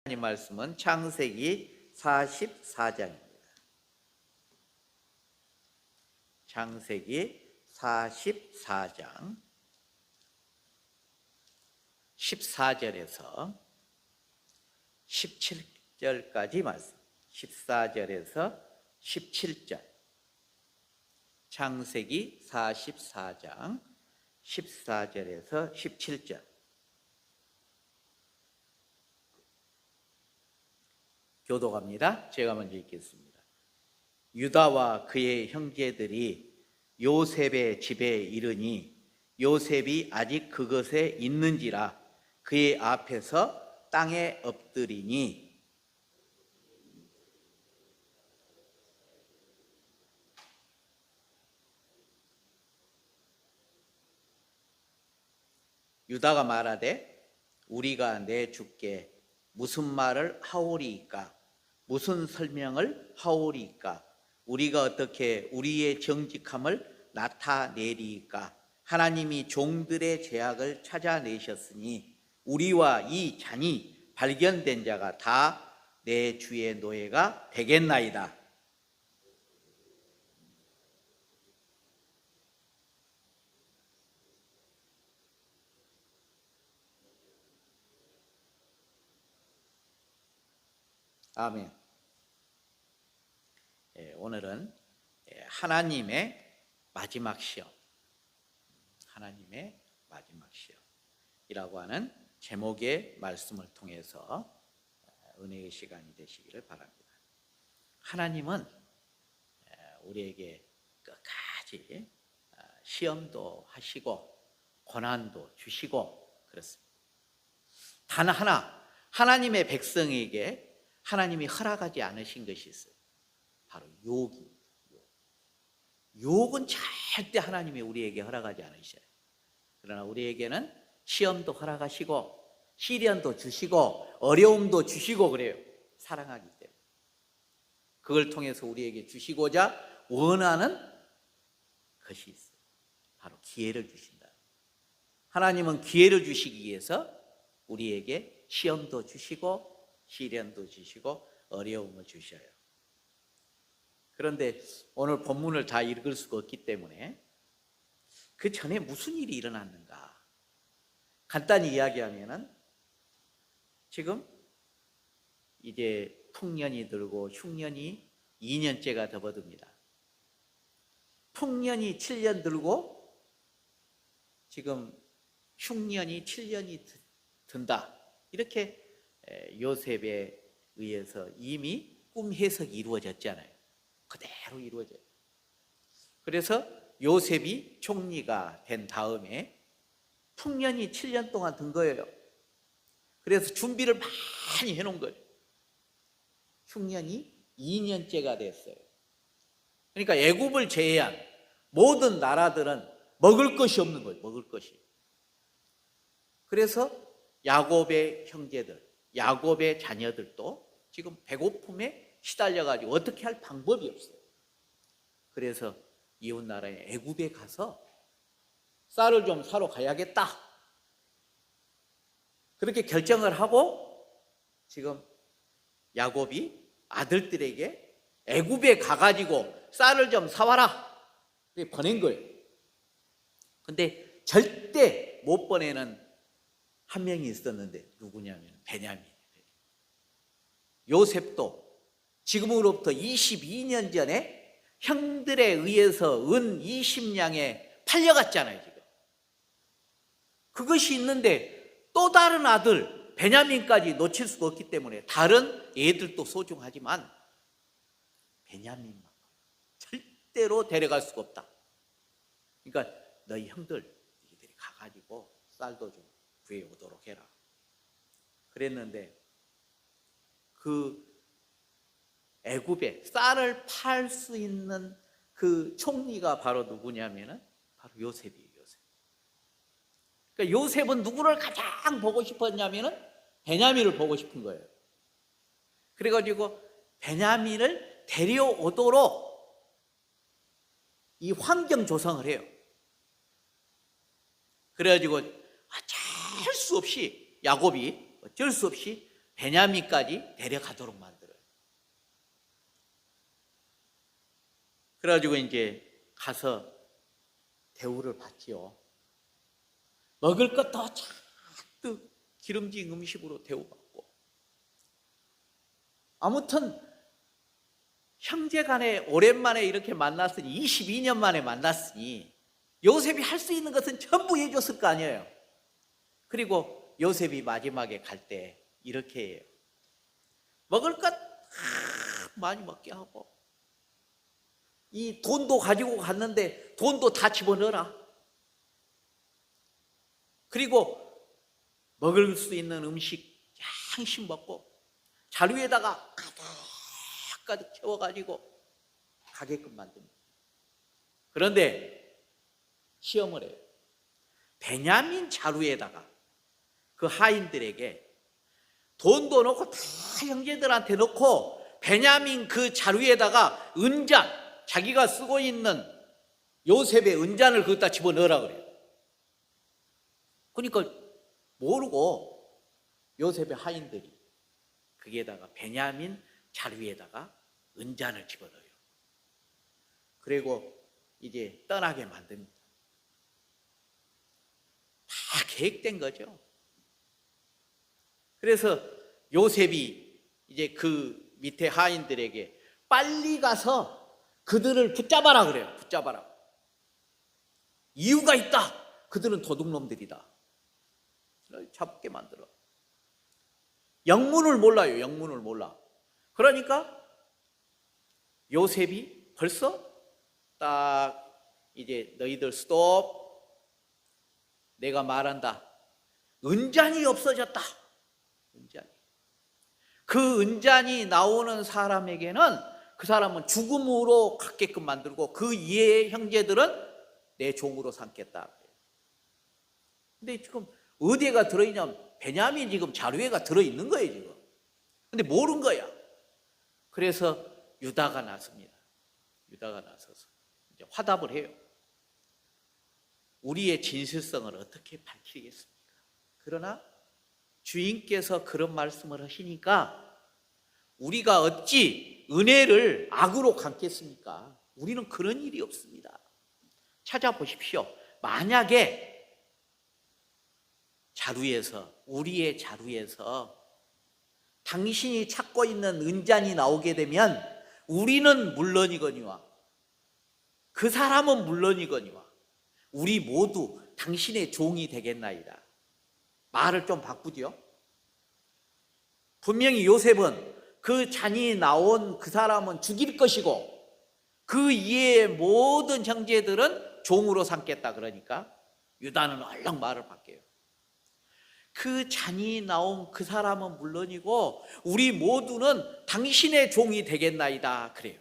하나님 말씀은 창세기 44장입니다. 창세기 44장 14절에서 17절까지 말씀. 14절에서 17절. 창세기 44장 14절에서 17절. 교독합니다. 제가 먼저 읽겠습니다. 유다와 그의 형제들이 요셉의 집에 이르니 요셉이 아직 그것에 있는지라 그의 앞에서 땅에 엎드리니 유다가 말하되 우리가 내 주께 무슨 말을 하오리이까? 무슨 설명을 하오리이까? 우리가 어떻게 우리의 정직함을 나타내리이까? 하나님이 종들의 죄악을 찾아내셨으니 우리와 이 잔이 발견된 자가 다 내 주의 노예가 되겠나이다. 아멘. 오늘은 하나님의 마지막 시험, 하나님의 마지막 시험이라고 하는 제목의 말씀을 통해서 은혜의 시간이 되시기를 바랍니다. 하나님은 우리에게 끝까지 시험도 하시고 고난도 주시고 그렇습니다. 단 하나, 하나님의 백성에게 하나님이 허락하지 않으신 것이 있어요. 바로 유혹입니다. 유혹은 절대 하나님이 우리에게 허락하지 않으셔요. 그러나 우리에게는 시험도 허락하시고 시련도 주시고 어려움도 주시고 그래요. 사랑하기 때문에. 그걸 통해서 우리에게 주시고자 원하는 것이 있어요. 바로 기회를 주신다. 하나님은 기회를 주시기 위해서 우리에게 시험도 주시고 시련도 주시고 어려움을 주셔요. 그런데 오늘 본문을 다 읽을 수가 없기 때문에 그 전에 무슨 일이 일어났는가? 간단히 이야기하면은 지금 이제 풍년이 들고 흉년이 2년째가 접어듭니다. 풍년이 7년 들고 지금 흉년이 7년이 든다. 이렇게 요셉에 의해서 이미 꿈 해석이 이루어졌잖아요. 그대로 이루어져요. 그래서 요셉이 총리가 된 다음에 풍년이 7년 동안 든 거예요. 그래서 준비를 많이 해놓은 거예요. 흉년이 2년째가 됐어요. 그러니까 애굽을 제외한 모든 나라들은 먹을 것이 없는 거예요. 먹을 것이. 그래서 야곱의 형제들, 야곱의 자녀들도 지금 배고픔에 시달려가지고 어떻게 할 방법이 없어요. 그래서 이웃나라의 애굽에 가서 쌀을 좀 사러 가야겠다. 그렇게 결정을 하고 지금 야곱이 아들들에게 애굽에 가가지고 쌀을 좀 사와라. 그렇게 보낸 거예요. 근데 절대 못 보내는 한 명이 있었는데 누구냐면 베냐민. 요셉도 지금으로부터 22년 전에 형들에 의해서 은 20냥에 팔려갔잖아요. 지금 그것이 있는데 또 다른 아들 베냐민까지 놓칠 수가 없기 때문에 다른 애들도 소중하지만 베냐민만 절대로 데려갈 수가 없다. 그러니까 너희 형들 너희들이 가가지고 쌀도 좀 구해오도록 해라. 그랬는데 그 애굽에 쌀을 팔 수 있는 그 총리가 바로 누구냐면은 바로 요셉이에요. 요셉. 그러니까 요셉은 누구를 가장 보고 싶었냐면은 베냐민을 보고 싶은 거예요. 그래가지고 베냐민을 데려오도록 이 환경 조성을 해요. 그래가지고 어쩔 수 없이 야곱이 어쩔 수 없이 베냐민까지 데려가도록 만들어요. 그래가지고 이제 가서 대우를 받지요. 먹을 것도 잔뜩 기름진 음식으로 대우받고. 아무튼 형제간에 오랜만에 이렇게 만났으니 22년 만에 만났으니 요셉이 할 수 있는 것은 전부 해줬을 거 아니에요. 그리고 요셉이 마지막에 갈 때 이렇게 해요. 먹을 것 많이 먹게 하고, 이 돈도 가지고 갔는데 돈도 다 집어넣어라. 그리고 먹을 수 있는 음식 양심 먹고 자루에다가 가득 채워가지고 가게끔 만듭니다. 그런데 시험을 해요. 베냐민 자루에다가 그 하인들에게 돈도 넣고 다 형제들한테 넣고 베냐민 그 자루에다가 은잔, 자기가 쓰고 있는 요셉의 은잔을 거기다 집어넣으라 그래요. 그러니까 모르고 요셉의 하인들이 거기에다가 베냐민 자루에다가 은잔을 집어넣어요. 그리고 이제 떠나게 만듭니다. 다 계획된 거죠. 그래서 요셉이 이제 그 밑에 하인들에게 빨리 가서 그들을 붙잡아라 그래요. 붙잡아라. 이유가 있다. 그들은 도둑놈들이다. 잡게 만들어. 영문을 몰라요. 영문을 몰라. 그러니까 요셉이 벌써 딱 이제 너희들 스톱. 내가 말한다. 은잔이 없어졌다. 은잔이. 그 은잔이 나오는 사람에게는 그 사람은 죽음으로 갖게끔 만들고 그 이해의 형제들은 내 종으로 삼겠다. 근데 지금 어디가 들어있냐면 베냐민 지금 자루에가 들어있는 거예요 지금. 근데 모른 거야. 그래서 유다가 나섭니다. 유다가 나서서 이제 화답을 해요. 우리의 진실성을 어떻게 밝히겠습니까? 그러나 주인께서 그런 말씀을 하시니까 우리가 어찌 은혜를 악으로 감겠습니까? 우리는 그런 일이 없습니다. 찾아보십시오. 만약에 자루에서, 우리의 자루에서 당신이 찾고 있는 은잔이 나오게 되면 우리는 물론이거니와 그 사람은 물론이거니와 우리 모두 당신의 종이 되겠나이다. 말을 좀 바꾸죠. 분명히 요셉은 그 잔이 나온 그 사람은 죽일 것이고 그 이외의 모든 형제들은 종으로 삼겠다. 그러니까 유다는 얼른 말을 바뀌어요. 그 잔이 나온 그 사람은 물론이고 우리 모두는 당신의 종이 되겠나이다. 그래요.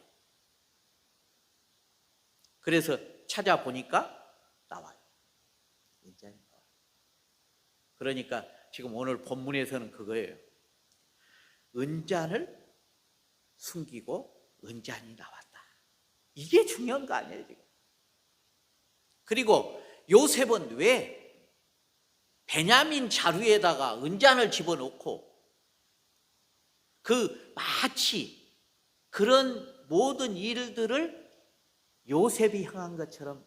그래서 찾아보니까 나와요. 은잔이 나와요. 그러니까 지금 오늘 본문에서는 그거예요. 은잔을 숨기고 은잔이 나왔다. 이게 중요한 거 아니에요 지금. 그리고 요셉은 왜 베냐민 자루에다가 은잔을 집어넣고 그 마치 그런 모든 일들을 요셉이 행한 것처럼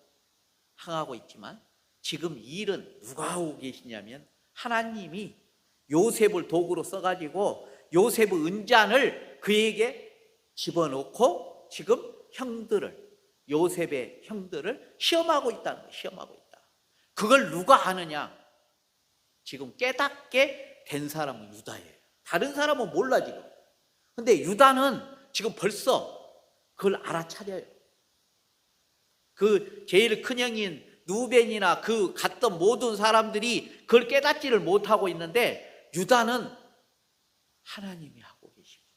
행하고 있지만 지금 이 일은 누가 하고 계시냐면 하나님이 요셉을 도구로 써가지고 요셉의 은잔을 그에게 집어넣고 지금 요셉의 형들을 시험하고 있다는 거예요. 시험하고 있다. 그걸 누가 아느냐? 지금 깨닫게 된 사람은 유다예요. 다른 사람은 몰라 지금. 근데 유다는 지금 벌써 그걸 알아차려요. 그 제일 큰 형인 누벤이나 그 갔던 모든 사람들이 그걸 깨닫지를 못하고 있는데 유다는 하나님이 하고 계십니다.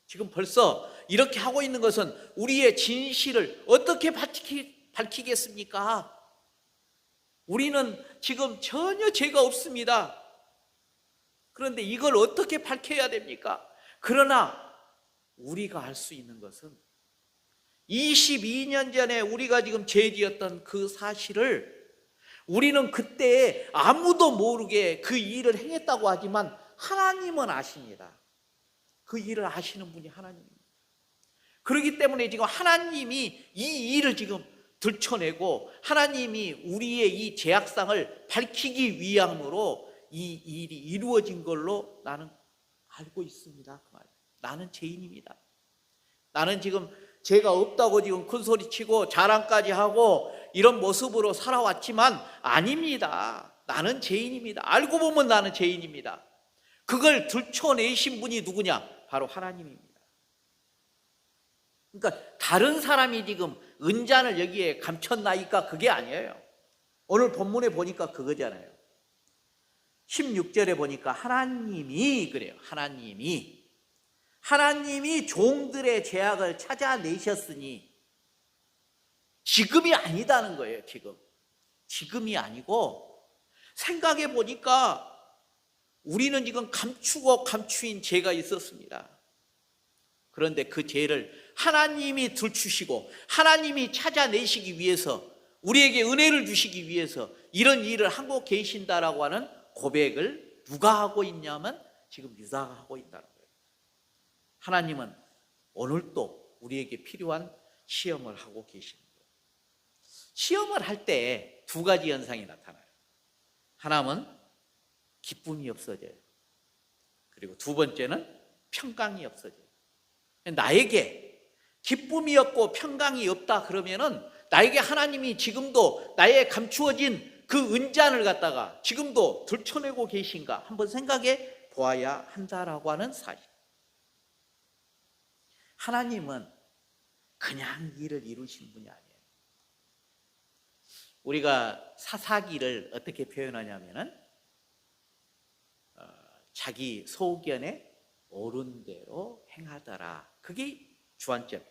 지금 벌써 이렇게 하고 있는 것은 우리의 진실을 어떻게 밝히겠습니까? 우리는 지금 전혀 죄가 없습니다. 그런데 이걸 어떻게 밝혀야 됩니까? 그러나 우리가 알 수 있는 것은 22년 전에 우리가 지금 죄지었던 그 사실을 우리는 그때 아무도 모르게 그 일을 행했다고 하지만 하나님은 아십니다. 그 일을 아시는 분이 하나님입니다. 그렇기 때문에 지금 하나님이 이 일을 지금 들춰내고 하나님이 우리의 이 죄악상을 밝히기 위함으로 이 일이 이루어진 걸로 나는 알고 있습니다. 그 말. 나는 죄인입니다. 나는 지금 죄가 없다고 지금 큰소리치고 자랑까지 하고 이런 모습으로 살아왔지만 아닙니다. 나는 죄인입니다. 알고 보면 나는 죄인입니다. 그걸 들춰내신 분이 누구냐? 바로 하나님입니다. 그러니까 다른 사람이 지금 은잔을 여기에 감췄나이까 그게 아니에요. 오늘 본문에 보니까 그거잖아요. 16절에 보니까 하나님이 그래요. 하나님이 종들의 죄악을 찾아내셨으니 지금이 아니다는 거예요. 지금이 아니고 생각해 보니까 우리는 지금 감추고 감추인 죄가 있었습니다. 그런데 그 죄를 하나님이 들추시고 하나님이 찾아내시기 위해서 우리에게 은혜를 주시기 위해서 이런 일을 하고 계신다라고 하는 고백을 누가 하고 있냐면 지금 유다가 하고 있다는 거예요. 하나님은 오늘도 우리에게 필요한 시험을 하고 계시는 거예요. 시험을 할 때 두 가지 현상이 나타나요. 하나는 기쁨이 없어져요. 그리고 두 번째는 평강이 없어져요. 나에게 기쁨이 없고 평강이 없다 그러면은 나에게 하나님이 지금도 나의 감추어진 그 은잔을 갖다가 지금도 들춰내고 계신가 한번 생각해 보아야 한다라고 하는 사실. 하나님은 그냥 일을 이루신 분이 아니에요. 우리가 사사기를 어떻게 표현하냐면은 자기 소견에 옳은 대로 행하더라. 그게 주안점.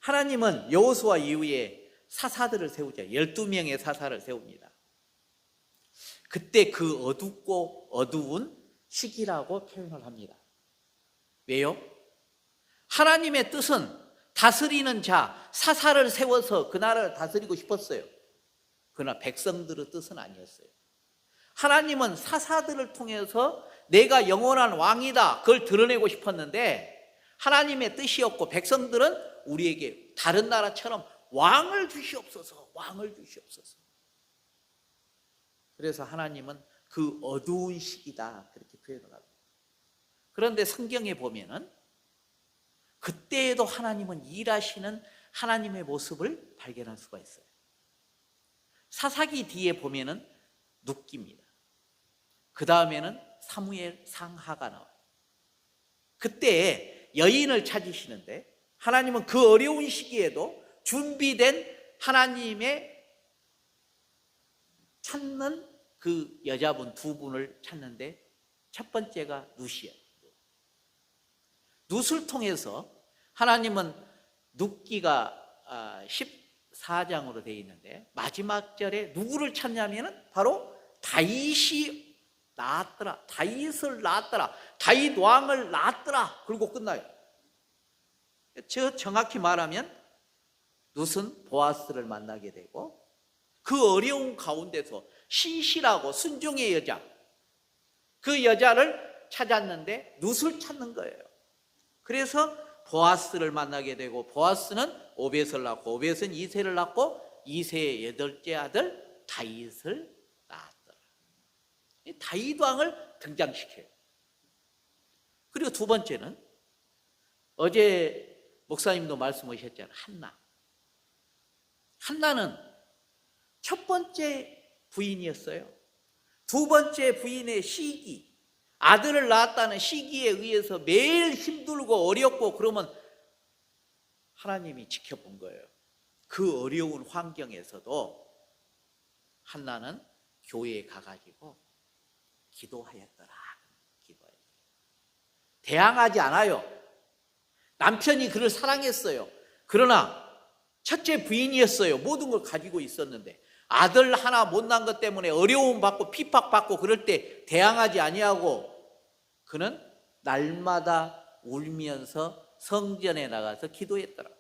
하나님은 여호수아 이후에 사사들을 세우죠. 12명의 사사를 세웁니다. 그때 그 어둡고 어두운 시기라고 표현을 합니다. 왜요? 하나님의 뜻은 다스리는 자, 사사를 세워서 그 나라를 다스리고 싶었어요. 그러나 백성들의 뜻은 아니었어요. 하나님은 사사들을 통해서 내가 영원한 왕이다 그걸 드러내고 싶었는데 하나님의 뜻이었고 백성들은 우리에게 다른 나라처럼 왕을 주시옵소서. 그래서 하나님은 그 어두운 시기다 그렇게 표현을 합니다. 그런데 성경에 보면은 그때에도 하나님은 일하시는 하나님의 모습을 발견할 수가 있어요. 사사기 뒤에 보면은 눕기입니다. 그 다음에는 사무엘 상하가 나와요. 그때 여인을 찾으시는데 하나님은 그 어려운 시기에도 준비된 하나님의 찾는 그 여자분 두 분을 찾는데 첫 번째가 룻이에요. 룻을 통해서 하나님은 룻기가 14장으로 되어 있는데 마지막 절에 누구를 찾냐면은 바로 다윗을 낳았더라. 다윗 왕을 낳았더라. 그리고 끝나요. 정확히 말하면 룻은 보아스를 만나게 되고 그 어려운 가운데서 신실하고 순종의 여자, 그 여자를 찾았는데 룻을 찾는 거예요. 그래서 보아스를 만나게 되고 보아스는 오벳을 낳고 오벳은 이새를 낳고 이새의 여덟째 아들 다윗을 낳았더라. 다윗 왕을 등장시켜요. 그리고 두 번째는 어제 목사님도 말씀하셨잖아요. 한나는 첫 번째 부인이었어요. 두 번째 부인의 시기, 아들을 낳았다는 시기에 의해서 매일 힘들고 어렵고 그러면 하나님이 지켜본 거예요. 그 어려운 환경에서도 한나는 교회에 가가지고 기도하였더라. 대항하지 않아요. 남편이 그를 사랑했어요. 그러나 첫째 부인이었어요. 모든 걸 가지고 있었는데 아들 하나 못난 것 때문에 어려움 받고 핍박받고 그럴 때 대항하지 아니하고 그는 날마다 울면서 성전에 나가서 기도했더라.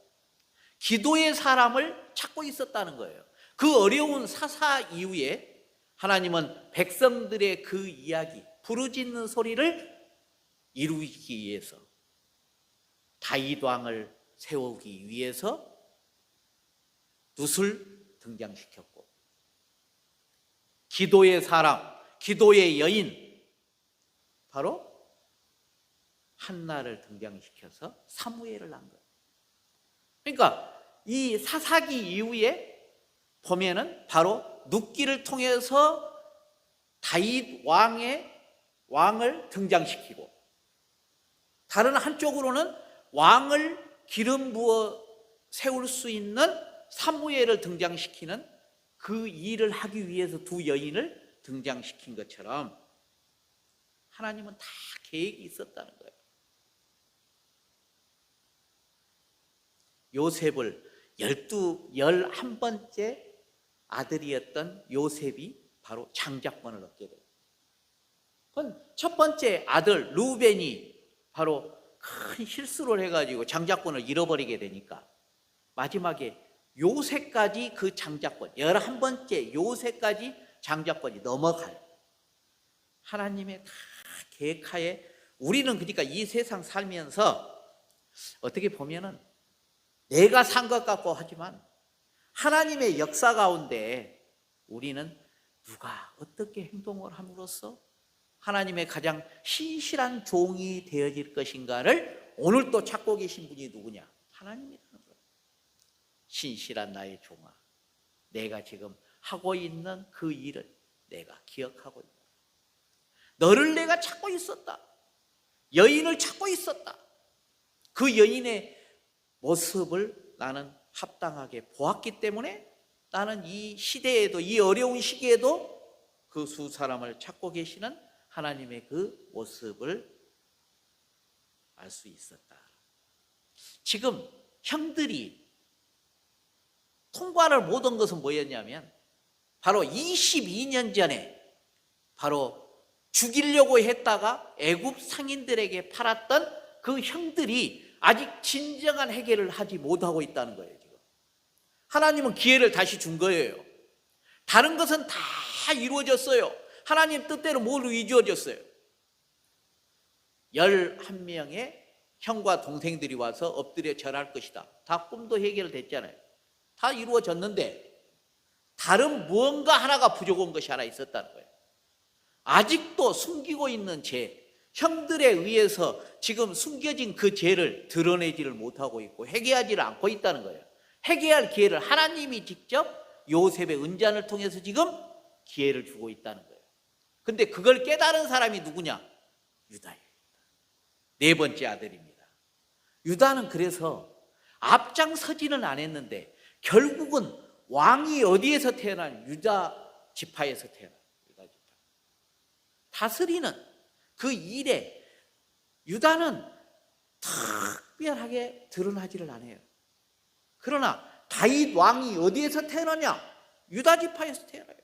기도의 사람을 찾고 있었다는 거예요. 그 어려운 사사 이후에 하나님은 백성들의 그 이야기, 부르짖는 소리를 이루기 위해서, 다윗 왕을 세우기 위해서 룻을 등장시켰고, 기도의 사람, 기도의 여인, 바로 한나를 등장시켜서 사무엘을 낳은 거예요. 그러니까 이 사사기 이후에 보면은 바로 룻기를 통해서 다윗 왕을 등장시키고, 다른 한쪽으로는 왕을 기름 부어 세울 수 있는 사무엘을 등장시키는 그 일을 하기 위해서 두 여인을 등장시킨 것처럼 하나님은 다 계획이 있었다는 거예요. 요셉을 11번째 아들이었던 요셉이 바로 장자권을 얻게 돼요. 그건 첫 번째 아들 루벤이 바로 큰 실수를 해가지고 장자권을 잃어버리게 되니까 마지막에 요셉까지 그 장자권, 11번째 요셉까지 장자권이 넘어가요. 하나님의 다 계획하에 우리는 그러니까 이 세상 살면서 어떻게 보면은 내가 산 것 같고 하지만 하나님의 역사 가운데 우리는 누가 어떻게 행동을 함으로써 하나님의 가장 신실한 종이 되어질 것인가를 오늘 또 찾고 계신 분이 누구냐? 하나님이라는 거예요. 신실한 나의 종아, 내가 지금 하고 있는 그 일을 내가 기억하고 있다. 너를 내가 찾고 있었다. 여인을 찾고 있었다. 그 여인의 모습을 나는 합당하게 보았기 때문에 나는 이 시대에도, 이 어려운 시기에도 그 두 사람을 찾고 계시는 하나님의 그 모습을 알 수 있었다. 지금 형들이 통과를 못한 것은 뭐였냐면 바로 22년 전에 바로 죽이려고 했다가 애굽 상인들에게 팔았던 그 형들이 아직 진정한 해결을 하지 못하고 있다는 거예요. 지금 하나님은 기회를 다시 준 거예요. 다른 것은 다 이루어졌어요. 하나님 뜻대로 뭘 이루어졌어요? 11명의 형과 동생들이 와서 엎드려 절할 것이다. 다 꿈도 해결됐잖아요. 다 이루어졌는데 다른 무언가 하나가 부족한 것이 하나 있었다는 거예요. 아직도 숨기고 있는 죄, 형들에 의해서 지금 숨겨진 그 죄를 드러내지를 못하고 있고 회개하지를 않고 있다는 거예요. 회개할 기회를 하나님이 직접 요셉의 은잔을 통해서 지금 기회를 주고 있다는 거예요. 근데 그걸 깨달은 사람이 누구냐? 유다예요. 네 번째 아들입니다. 유다는 그래서 앞장서지는 않았는데 결국은 왕이 어디에서 태어난? 유다 지파에서 태어난 유다 지파. 다스리는 그 일에 유다는 특별하게 드러나지를 않아요. 그러나 다윗 왕이 어디에서 태어나냐? 유다 지파에서 태어나요.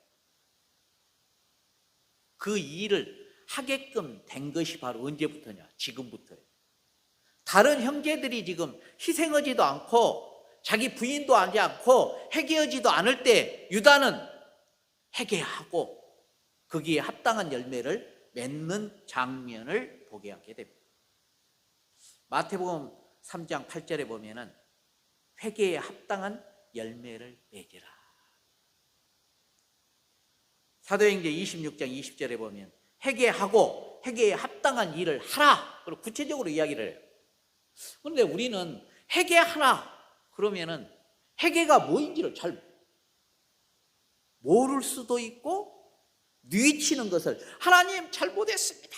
그 일을 하게끔 된 것이 바로 언제부터냐? 지금부터예요. 다른 형제들이 지금 희생하지도 않고 자기 부인도 하지 않고 회개하지도 않을 때 유다는 회개하고 거기에 합당한 열매를 맺는 장면을 보게 하게 됩니다. 마태복음 3장 8절에 보면은 회개에 합당한 열매를 맺으라. 사도행전 26장 20절에 보면 회개하고 회개에 합당한 일을 하라. 그리고 구체적으로 이야기를 해요. 그런데 우리는 회개하라 그러면은 회개가 뭐인지를 잘 모를 수도 있고 뉘치는 것을 하나님 잘못했습니다.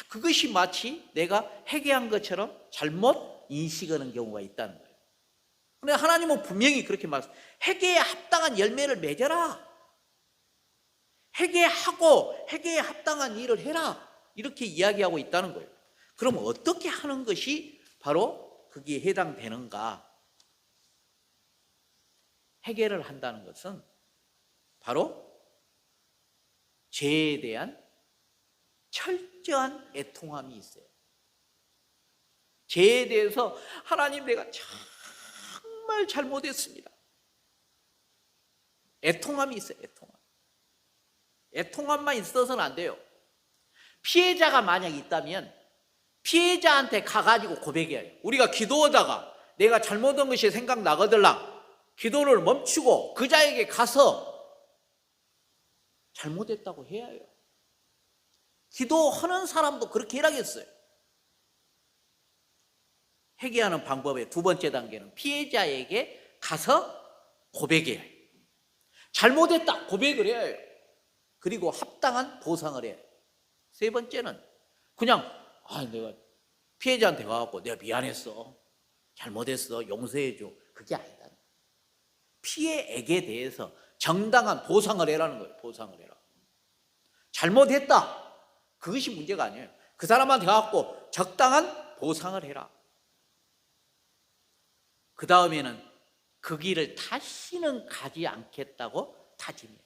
그것이 마치 내가 회개한 것처럼 잘못 인식하는 경우가 있다는 거예요. 그런데 하나님은 분명히 그렇게 말씀. 회개에 합당한 열매를 맺어라. 회개하고 회개에 합당한 일을 해라. 이렇게 이야기하고 있다는 거예요. 그럼 어떻게 하는 것이 바로 거기에 해당되는가? 회개를 한다는 것은 바로 죄에 대한 철저한 애통함이 있어요. 죄에 대해서 하나님 내가 정말 잘못했습니다. 애통함이 있어요. 애통함만 있어서는 안 돼요. 피해자가 만약 있다면 피해자한테 가가지고 고백해요. 우리가 기도하다가 내가 잘못한 것이 생각나거들랑 기도를 멈추고 그 자에게 가서 잘못했다고 해야 해요. 기도하는 사람도 그렇게 해야겠어요. 회개하는 방법의 두 번째 단계는 피해자에게 가서 고백해야 해요. 잘못했다 고백을 해야 해요. 그리고 합당한 보상을 해야 해요. 세 번째는 그냥 내가 피해자한테 가갖고 내가 미안했어, 잘못했어, 용서해줘, 그게 아니다. 피해액에 대해서 정당한 보상을 해라는 거예요. 보상을 해라. 잘못했다, 그것이 문제가 아니에요. 그 사람한테 가갖고 적당한 보상을 해라. 그 다음에는 그 길을 다시는 가지 않겠다고 다짐해요.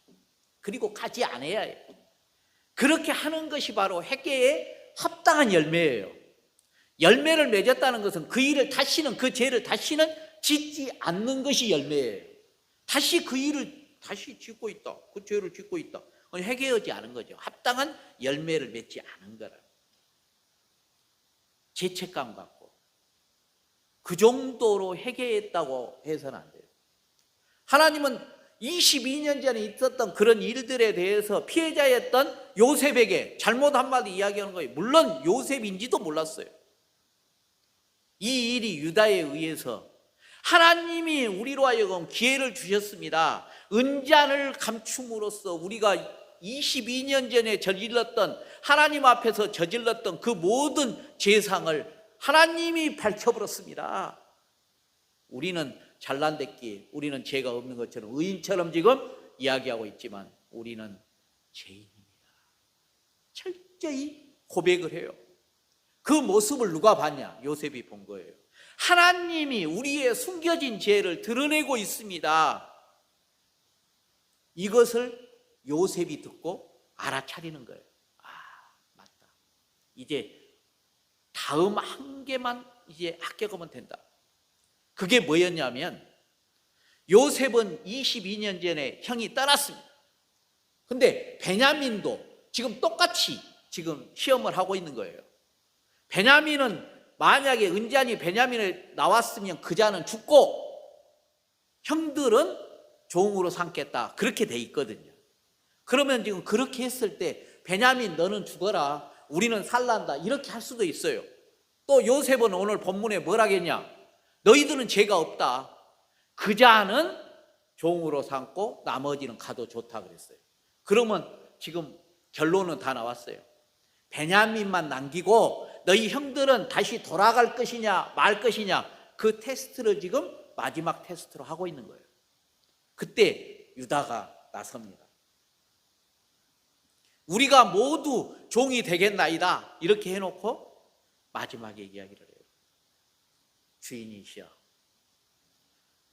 그리고 가지 않아야 해요. 그렇게 하는 것이 바로 회개의 합당한 열매예요. 열매를 맺었다는 것은 그 일을 다시는, 그 죄를 다시는 짓지 않는 것이 열매예요. 다시 그 일을 다시 짓고 있다, 그 죄를 짓고 있다, 회개하지 않은 거죠. 합당한 열매를 맺지 않은 거라. 죄책감 갖고 그 정도로 회개했다고 해서는 안 돼요. 하나님은 22년 전에 있었던 그런 일들에 대해서 피해자였던 요셉에게 잘못 한마디 이야기하는 거예요. 물론 요셉인지도 몰랐어요. 이 일이 유다에 의해서 하나님이 우리로 하여금 기회를 주셨습니다. 은잔을 감춤으로써 우리가 22년 전에 저질렀던, 하나님 앞에서 저질렀던 그 모든 죄상을 하나님이 밝혀버렸습니다. 우리는 잘난댔기에 우리는 죄가 없는 것처럼 의인처럼 지금 이야기하고 있지만 우리는 죄인입니다. 철저히 고백을 해요. 그 모습을 누가 봤냐? 요셉이 본 거예요. 하나님이 우리의 숨겨진 죄를 드러내고 있습니다. 이것을 요셉이 듣고 알아차리는 거예요. 맞다. 이제 다음 한 개만 이제 합격하면 된다. 그게 뭐였냐면 요셉은 22년 전에 형이 떠났습니다. 근데 베냐민도 지금 똑같이 지금 시험을 하고 있는 거예요. 베냐민은 만약에 은잔이 베냐민에 나왔으면 그 자는 죽고 형들은 종으로 삼겠다, 그렇게 돼 있거든요. 그러면 지금 그렇게 했을 때 베냐민 너는 죽어라, 우리는 살란다, 이렇게 할 수도 있어요. 또 요셉은 오늘 본문에 뭐라 했냐? 너희들은 죄가 없다, 그 자는 종으로 삼고 나머지는 가도 좋다 그랬어요. 그러면 지금 결론은 다 나왔어요. 베냐민만 남기고 너희 형들은 다시 돌아갈 것이냐 말 것이냐, 그 테스트를 지금 마지막 테스트로 하고 있는 거예요. 그때 유다가 나섭니다. 우리가 모두 종이 되겠나이다, 이렇게 해놓고 마지막에 이야기를 해요. 주인이시여,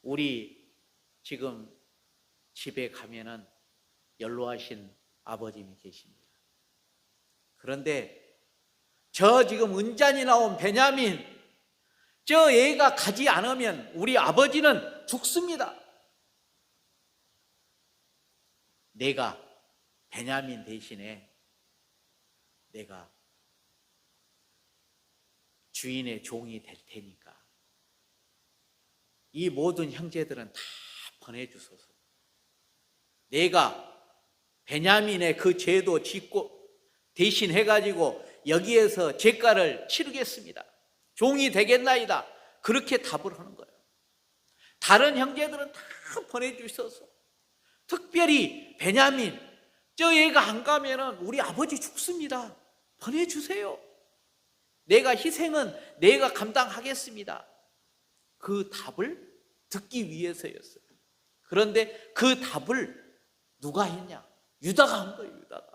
우리 지금 집에 가면은 연로하신 아버님이 계십니다. 그런데 저 지금 은잔이 나온 베냐민, 저 애가 가지 않으면 우리 아버지는 죽습니다. 내가 베냐민 대신에 내가 주인의 종이 될 테니까 이 모든 형제들은 다 보내주소서. 내가 베냐민의 그 죄도 짓고 대신 해가지고 여기에서 죄가를 치르겠습니다. 종이 되겠나이다. 그렇게 답을 하는 거예요. 다른 형제들은 다 보내주셔서, 특별히 베냐민, 저 애가 안 가면은 우리 아버지 죽습니다. 보내주세요. 내가 희생은 내가 감당하겠습니다. 그 답을 듣기 위해서였어요. 그런데 그 답을 누가 했냐? 유다가 한 거예요. 유다가.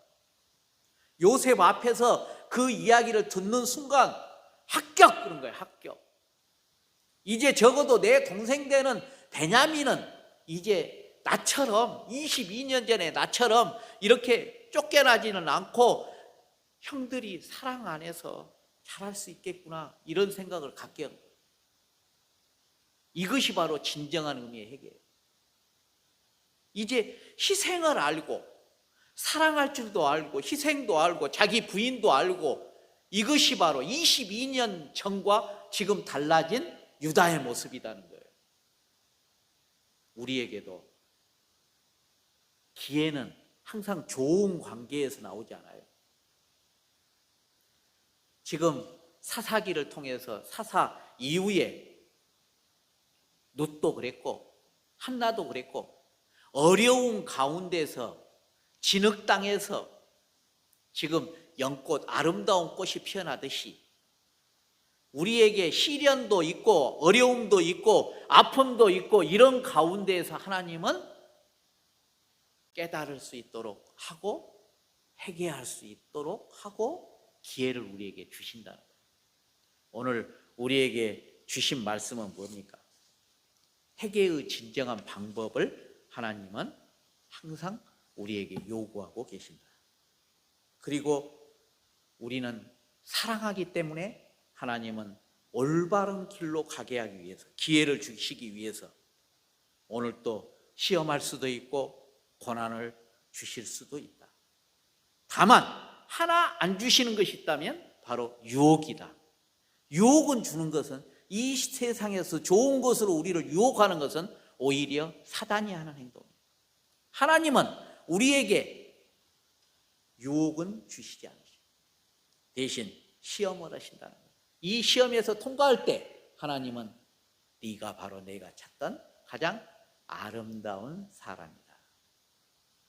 요셉 앞에서 그 이야기를 듣는 순간 합격, 그런 거예요. 합격. 이제 적어도 내 동생 되는 베냐민은 이제 나처럼 22년 전에 나처럼 이렇게 쫓겨나지는 않고 형들이 사랑 안에서 잘할 수 있겠구나, 이런 생각을 갖게 한 거예요. 이것이 바로 진정한 의미의 회개예요. 이제 희생을 알고 사랑할 줄도 알고 희생도 알고 자기 부인도 알고, 이것이 바로 22년 전과 지금 달라진 유다의 모습이라는 거예요. 우리에게도 기회는 항상 좋은 관계에서 나오지 않아요. 지금 사사기를 통해서 사사 이후에 룻도 그랬고 한나도 그랬고, 어려운 가운데서 진흙땅에서 지금 연꽃, 아름다운 꽃이 피어나듯이 우리에게 시련도 있고 어려움도 있고 아픔도 있고, 이런 가운데에서 하나님은 깨달을 수 있도록 하고 회개할 수 있도록 하고 기회를 우리에게 주신다는 거예요. 오늘 우리에게 주신 말씀은 뭡니까? 회개의 진정한 방법을 하나님은 항상 우리에게 요구하고 계신다. 그리고 우리는 사랑하기 때문에 하나님은 올바른 길로 가게 하기 위해서, 기회를 주시기 위해서 오늘 또 시험할 수도 있고 고난을 주실 수도 있다. 다만 하나 안 주시는 것이 있다면 바로 유혹이다. 유혹은 주는 것은, 이 세상에서 좋은 것으로 우리를 유혹하는 것은 오히려 사단이 하는 행동입니다. 하나님은 우리에게 유혹은 주시지 않으십니다. 대신 시험을 하신다는 거예요. 이 시험에서 통과할 때 하나님은 네가 바로 내가 찾던 가장 아름다운 사람이다.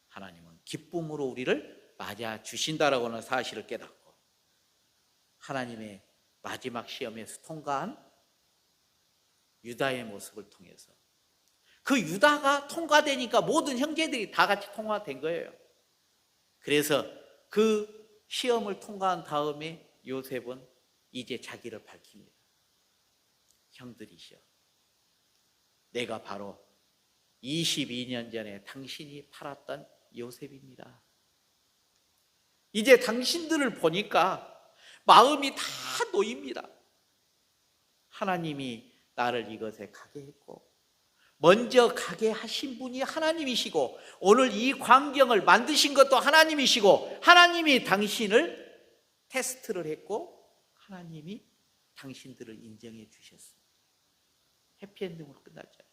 하나님은 기쁨으로 우리를 맞아 주신다라고 하는 사실을 깨닫고, 하나님의 마지막 시험에서 통과한 유다의 모습을 통해서, 그 유다가 통과되니까 모든 형제들이 다 같이 통과된 거예요. 그래서 그 시험을 통과한 다음에 요셉은 이제 자기를 밝힙니다. 형들이시여, 내가 바로 22년 전에 당신이 팔았던 요셉입니다. 이제 당신들을 보니까 마음이 다 놓입니다. 하나님이 나를 이것에 가게 했고, 먼저 가게 하신 분이 하나님이시고, 오늘 이 광경을 만드신 것도 하나님이시고, 하나님이 당신을 테스트를 했고 하나님이 당신들을 인정해 주셨습니다. 해피엔딩으로 끝났죠.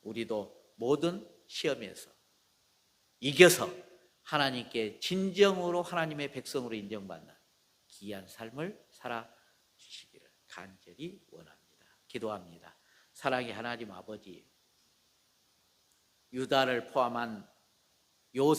우리도 모든 시험에서 이겨서 하나님께 진정으로 하나님의 백성으로 인정받는 귀한 삶을 살아주시기를 간절히 원합니다. 기도합니다. 사랑의 하나님 아버지, 유다를 포함한 요셉